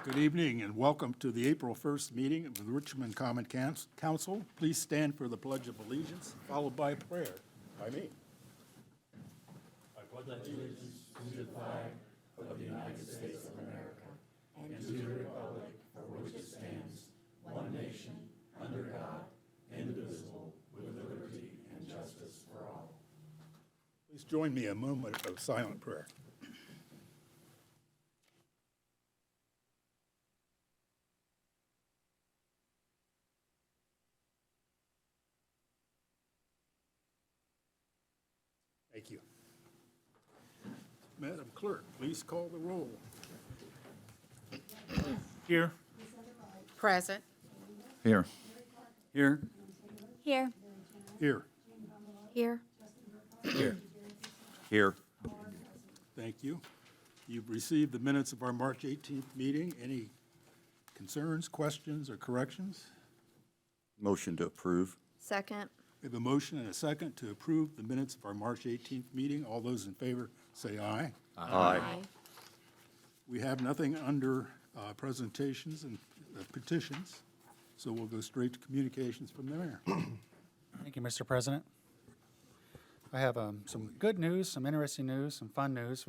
Good evening and welcome to the April 1st meeting of the Richmond Common Council. Please stand for the Pledge of Allegiance, followed by prayer by me. I pledge allegiance to the flag of the United States of America and to the republic for which it stands, one nation, under God, indivisible, with liberty and justice for all. Please join me in a moment of silent prayer. Thank you. Madam Clerk, please call the roll. Here. Present. Here. Here. Here. Here. Here. Here. Here. Thank you. You've received the minutes of our March 18th meeting. Any concerns, questions, or corrections? Motion to approve. Second. We have a motion and a second to approve the minutes of our March 18th meeting. All those in favor say aye. Aye. We have nothing under presentations and petitions, so we'll go straight to communications from the mayor. Thank you, Mr. President. I have some good news, some interesting news, some fun news.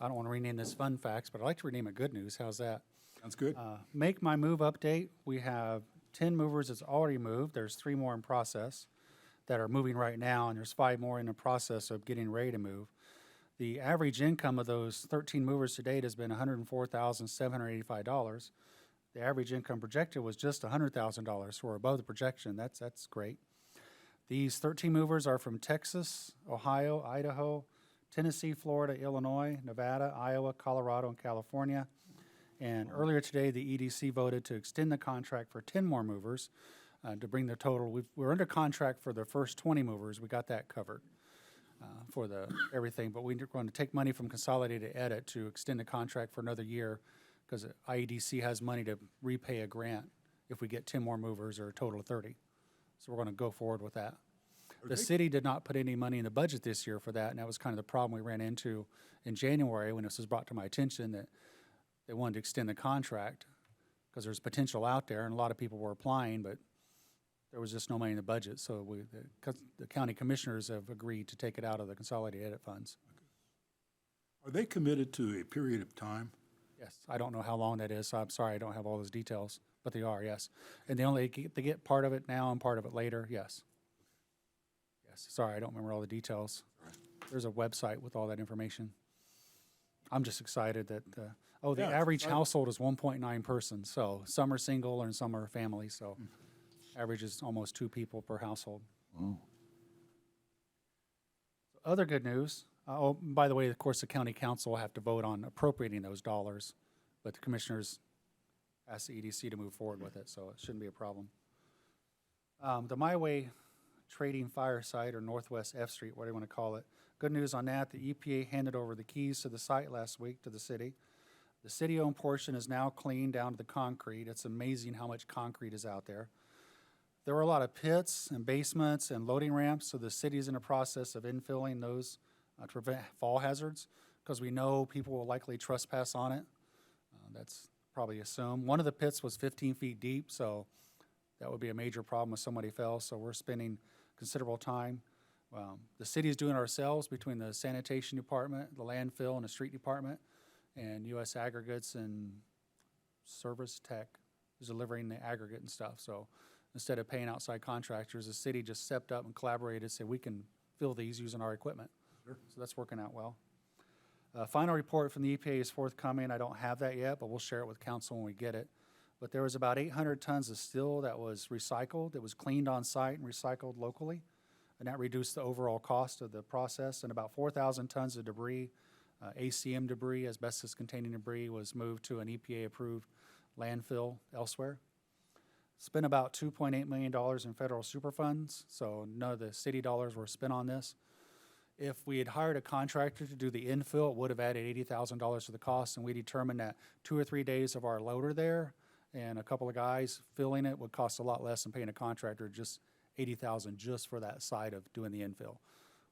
I don't want to rename this fun facts, but I'd like to rename it good news. How's that? Sounds good. Make my move update. We have 10 movers that's already moved. There's 3 more in process that are moving right now, and there's 5 more in the process of getting ready to move. The average income of those 13 movers to date has been $104,785. The average income projected was just $100,000, so we're above the projection. That's great. These 13 movers are from Texas, Ohio, Idaho, Tennessee, Florida, Illinois, Nevada, Iowa, Colorado, and California. And earlier today, the EDC voted to extend the contract for 10 more movers to bring the total. We're under contract for the first 20 movers. We got that covered for everything. But we're going to take money from Consolidated Edit to extend the contract for another year because IEDC has money to repay a grant if we get 10 more movers or a total of 30. So we're going to go forward with that. The city did not put any money in the budget this year for that, and that was kind of the problem we ran into in January when this was brought to my attention that they wanted to extend the contract because there's potential out there, and a lot of people were applying, but there was just no money in the budget. So the county commissioners have agreed to take it out of the Consolidated Edit funds. Are they committed to a period of time? Yes, I don't know how long that is, so I'm sorry I don't have all those details, but they are, yes. And they get part of it now and part of it later, yes. Yes, sorry, I don't remember all the details. There's a website with all that information. I'm just excited that, the average household is 1.9 persons, so some are single and some are family, so average is almost 2 people per household. Oh. Other good news, by the way, of course, the county council will have to vote on appropriating those dollars, but the commissioners asked the EDC to move forward with it, so it shouldn't be a problem. The My Way Trading Fire Site, or Northwest F Street, whatever you want to call it. Good news on that, the EPA handed over the keys to the site last week to the city. The city-owned portion is now clean down to the concrete. It's amazing how much concrete is out there. There were a lot of pits and basements and loading ramps, so the city's in the process of infilling those to prevent fall hazards, because we know people will likely trespass on it. That's probably assumed. One of the pits was 15 feet deep, so that would be a major problem if somebody fell, so we're spending considerable time. The city is doing it ourselves between the sanitation department, the landfill, and the street department, and U.S. Aggregates and Service Tech is delivering the aggregate and stuff. So instead of paying outside contractors, the city just stepped up and collaborated and said we can fill these using our equipment. Sure. So that's working out well. Final report from the EPA is forthcoming. I don't have that yet, but we'll share it with council when we get it. But there was about 800 tons of steel that was recycled. It was cleaned on site and recycled locally, and that reduced the overall cost of the process. And about 4,000 tons of debris, ACM debris, asbestos-containing debris, was moved to an EPA-approved landfill elsewhere. Spent about $2.8 million in federal super funds, so none of the city dollars were spent on this. If we had hired a contractor to do the infill, it would have added $80,000 to the cost, and we determined that 2 or 3 days of our loader there and a couple of guys filling it would cost a lot less than paying a contractor just $80,000 just for that side of doing the infill.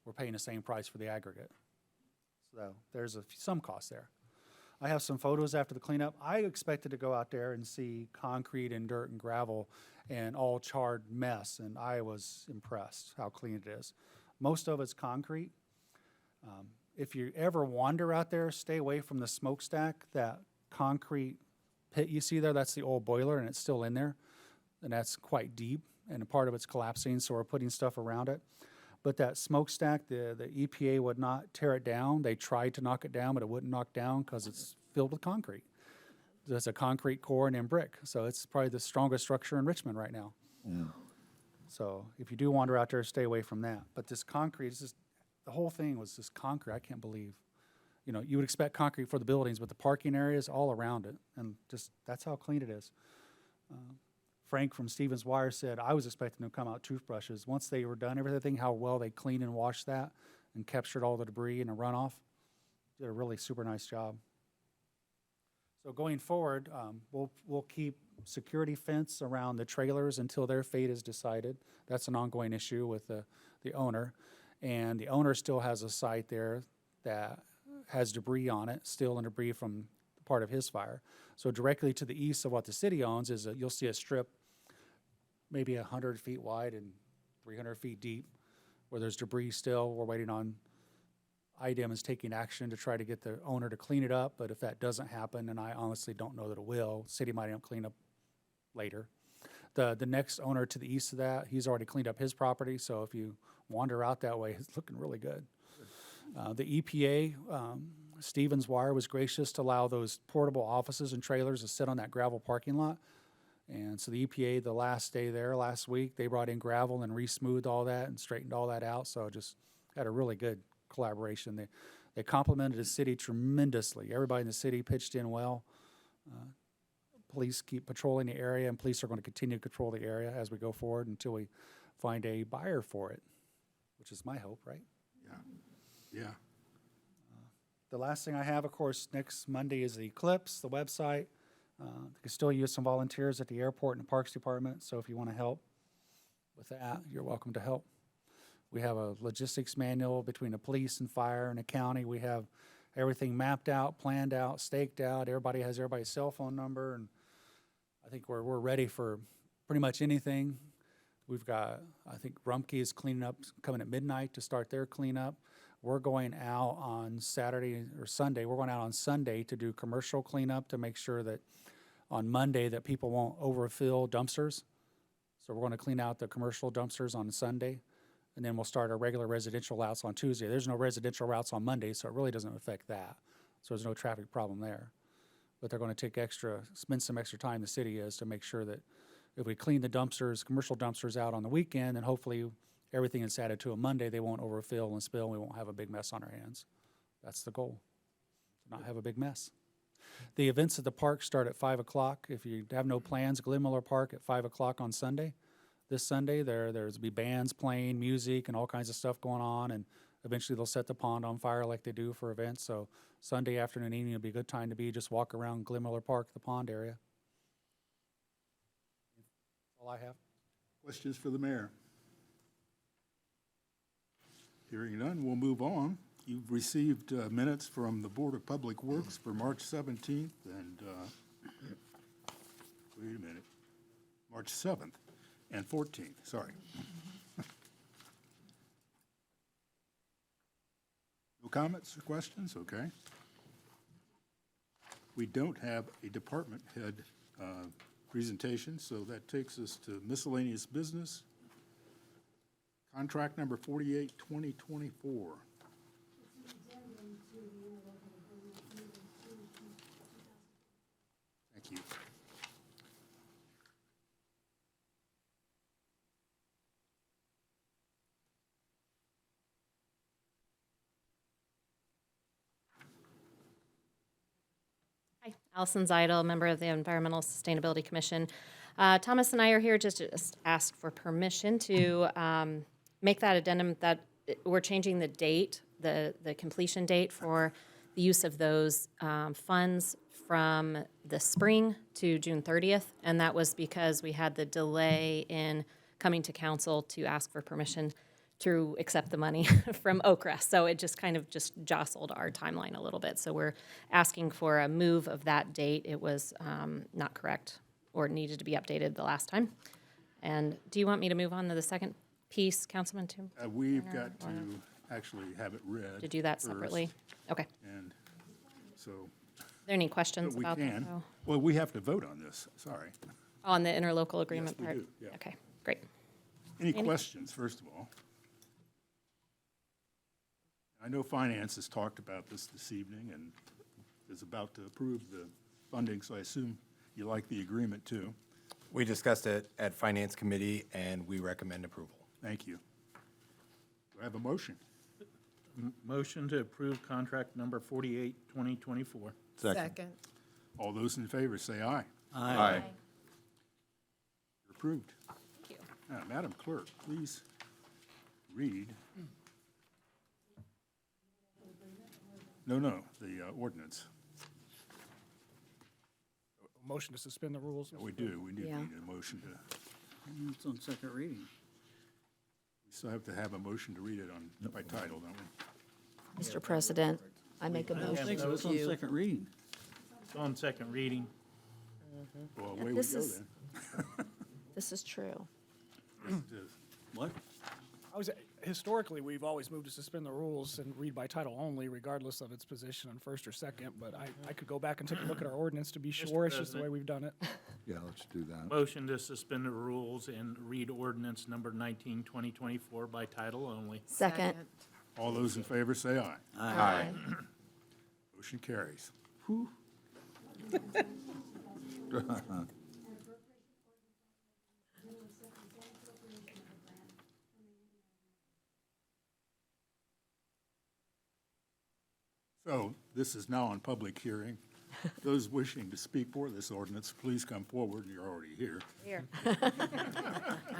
We're paying the same price for the aggregate. So there's some cost there. I have some photos after the cleanup. I expected to go out there and see concrete and dirt and gravel and all charred mess, and I was impressed how clean it is. Most of it's concrete. If you ever wander out there, stay away from the smokestack. That concrete pit you see there, that's the old boiler, and it's still in there, and that's quite deep, and a part of it's collapsing, so we're putting stuff around it. But that smokestack, the EPA would not tear it down. They tried to knock it down, but it wouldn't knock down because it's filled with concrete. There's a concrete core and then brick, so it's probably the strongest structure in Richmond right now. So if you do wander out there, stay away from that. But this concrete is just, the whole thing was just concrete. I can't believe. You know, you would expect concrete for the buildings, but the parking areas all around it, and just, that's how clean it is. Frank from Stevens Wire said, I was expecting them to come out toothbrushes. Once they were done everything, how well they cleaned and washed that and captured all the debris and the runoff. Did a really super nice job. So going forward, we'll keep security fence around the trailers until their fate is decided. That's an ongoing issue with the owner. And the owner still has a site there that has debris on it, still and debris from part of his fire. So directly to the east of what the city owns is you'll see a strip maybe 100 feet wide and 300 feet deep where there's debris still. We're waiting on IDEM is taking action to try to get the owner to clean it up, but if that doesn't happen, and I honestly don't know that it will, city might end up cleaning up later. The next owner to the east of that, he's already cleaned up his property, so if you wander out that way, it's looking really good. The EPA, Stevens Wire was gracious to allow those portable offices and trailers to sit on that gravel parking lot. And so the EPA, the last day there, last week, they brought in gravel and re-smoothed all that and straightened all that out, so just had a really good collaboration. They complimented the city tremendously. Everybody in the city pitched in well. Police keep patrolling the area, and police are going to continue to control the area as we go forward until we find a buyer for it, which is my hope, right? Yeah. The last thing I have, of course, next Monday is the Eclipse, the website. They can still use some volunteers at the airport and the Parks Department, so if you want to help with that, you're welcome to help. We have a logistics manual between the police and fire and the county. We have everything mapped out, planned out, staked out. Everybody has everybody's cell phone number, and I think we're ready for pretty much anything. We've got, I think Rumpke is cleaning up, coming at midnight to start their cleanup. We're going out on Saturday or Sunday. We're going out on Sunday to do commercial cleanup to make sure that on Monday that people won't overfill dumpsters. So we're going to clean out the commercial dumpsters on Sunday, and then we'll start our regular residential routes on Tuesday. There's no residential routes on Monday, so it really doesn't affect that. So there's no traffic problem there. But they're going to spend some extra time, the city is, to make sure that if we clean the dumpsters, commercial dumpsters out on the weekend, then hopefully everything is added to a Monday, they won't overfill and spill, and we won't have a big mess on our hands. That's the goal, to not have a big mess. The events at the park start at 5 o'clock. If you have no plans, Glenn Miller Park at 5 o'clock on Sunday. This Sunday, there's be bands playing, music, and all kinds of stuff going on, and eventually they'll set the pond on fire like they do for events. So Sunday afternoon, evening will be a good time to just walk around Glenn Miller Park, the pond area. That's all I have. Questions for the mayor? Hearing none, we'll move on. You've received minutes from the Board of Public Works for March 17th and, wait a minute, March 7th and 14th, sorry. No comments or questions? Okay. We don't have a department head presentation, so that takes us to miscellaneous business. Contract number 48, 2024. Thank you. Hi, Allison Zeidel, member of the Environmental Sustainability Commission. Thomas and I are here just to ask for permission to make that addendum that we're changing the date, the completion date for the use of those funds from the spring to June 30th, and that was because we had the delay in coming to council to ask for permission to accept the money from Okra. So it just kind of just jostled our timeline a little bit. So we're asking for a move of that date. It was not correct or needed to be updated the last time. And do you want me to move on to the second piece, Councilman Toom? We've got to actually have it read. To do that first, separately? Okay. And so, Are there any questions but we about that, can. though? Well, we have to vote on this, sorry. On the interlocal agreement we part? do, yeah. Okay, great. Any questions, first of all? I know Finance has talked about this evening and is about to approve the funding, so I assume you like the agreement too. We discussed it at Finance Committee, and we recommend approval. Thank you. Do I have a motion? Motion to approve contract number 48, 2024. Second. All those in favor say aye. Aye. You're approved. Thank you. Now, Madam Clerk, please read. No, the ordinance. Motion to suspend the rules. We do, we do Yeah. need a motion to, It's on second reading. we still have to have a motion to read it on, by title, don't we? Mr. President, I make a motion It's on to, second reading. It's on second reading. Well, away we This go is- then. this is true. What? Historically, we've always moved to suspend the rules and read by title only, regardless of its position on first or second, but I could go back and take a look at our ordinance to be sure. It's just the way President. we've done it. Yeah, let's do that. Motion to suspend the rules and read ordinance number 19, 2024 by title only. Second. All those in favor say aye. Aye. Motion carries. So, this is now on public hearing. Those wishing to speak for this ordinance, please come forward, you're already here. Here.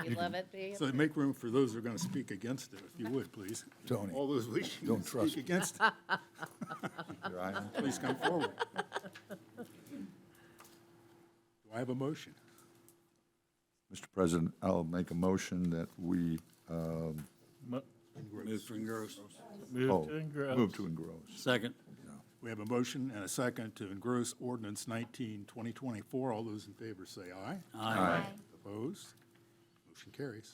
You love it, do you? So make room for those who are going to speak against it, if you would, please. Tony, All those wishing don't to trust speak against it, your eye on. please come forward. Do I have a motion? Mr. President, I'll make a motion that we, Mo- Move to engross. Move to engross. move to engross. Second. We have a motion and a second to engross ordinance 19, 2024. All those in favor say aye. Aye. Opposed? Motion carries.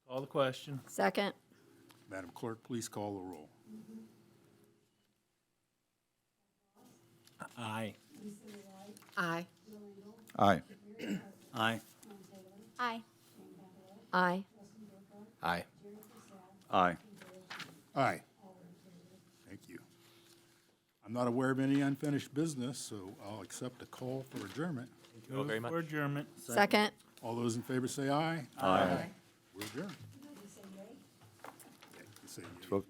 Call the question. Second. Madam Clerk, please call the roll. Aye. Aye. Aye. Aye. Aye. Aye. Aye. Aye. Aye. Thank you. I'm not aware of any unfinished business, so I'll accept a call for adjournment. Move for adjournment. Second. All those in favor say aye. Aye. We're adjourned. You say yea? You say yea. Vote.